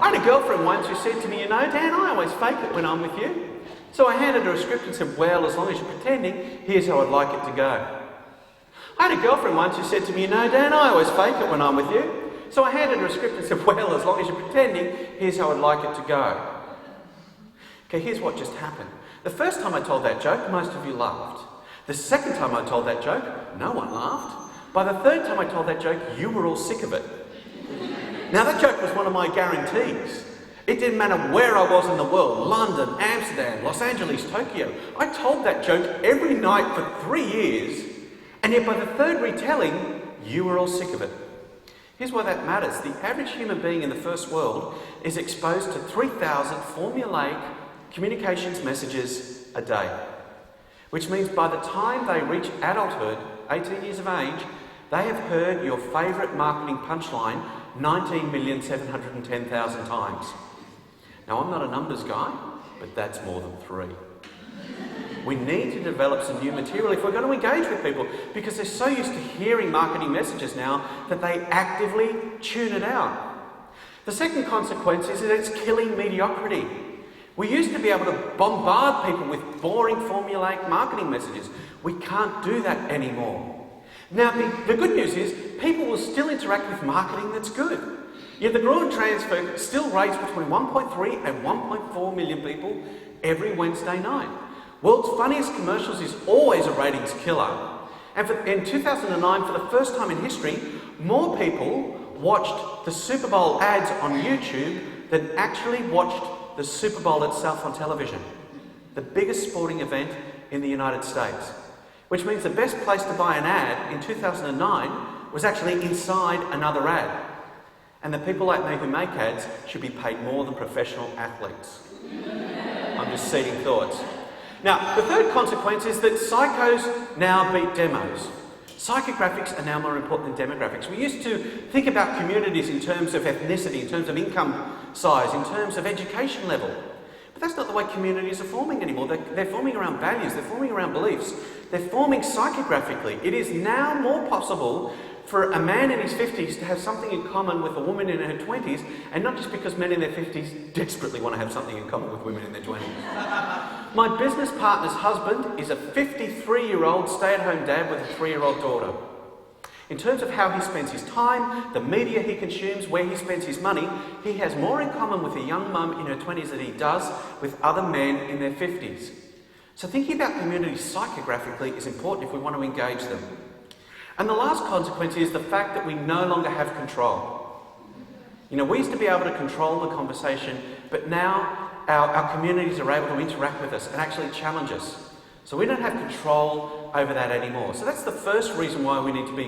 I had a girlfriend once who said to me, you know, Dan, I always fake it when I'm with you. So I handed her a script and said, well, as long as you're pretending, here's how I'd like it to go. I had a girlfriend once who said to me, you know, Dan, I always fake it when I'm with you. So I handed her a script and said, well, as long as you're pretending, here's how I'd like it to go. Okay, here's what just happened. The first time I told that joke, most of you laughed. The second time I told that joke, no one laughed. By the third time I told that joke, you were all sick of it. Now that joke was one of my guarantees. It didn't matter where I was in the world, London, Amsterdam, Los Angeles, Tokyo. I told that joke every night for 3 years, and yet by the third retelling, you were all sick of it. Here's why that matters. The average human being in the first world is exposed to 3,000 formulaic communications messages a day, which means by the time they reach adulthood, 18 years of age, they have heard your favourite marketing punchline 19,710,000 times. Now, I'm not a numbers guy, but that's more than 3. We need to develop some new material if we're going to engage with people, because they're so used to hearing marketing messages now that they actively tune it out. The second consequence is that it's killing mediocrity. We used to be able to bombard people with boring formulaic marketing messages. We can't do that anymore. Now, the good news is people will still interact with marketing that's good. Yet the Grow and Transfer still rates between 1.3 and 1.4 million people every Wednesday night. World's Funniest Commercials is always a ratings killer. And in 2009, for the first time in history, more people watched the Super Bowl ads on YouTube than actually watched the Super Bowl itself on television. The biggest sporting event in the United States. Which means the best place to buy an ad in 2009 was actually inside another ad. And the people like me who make ads should be paid more than professional athletes. I'm just seeding thoughts. Now, the third consequence is that psychos now beat demos. Psychographics are now more important than demographics. We used to think about communities in terms of ethnicity, in terms of income size, in terms of education level. But that's not the way communities are forming anymore. They're forming around values, they're forming around beliefs, they're forming psychographically. It is now more possible for a man in his 50s to have something in common with a woman in her 20s, and not just because men in their 50s desperately want to have something in common with women in their 20s. My business partner's husband is a 53-year-old stay-at-home dad with a 3-year-old daughter. In terms of how he spends his time, the media he consumes, where he spends his money, he has more in common with a young mum in her 20s than he does with other men in their 50s. So thinking about communities psychographically is important if we want to engage them. And the last consequence is the fact that we no longer have control. You know, we used to be able to control the conversation, but now our communities are able to interact with us and actually challenge us. So we don't have control over that anymore. So that's the first reason why we need to be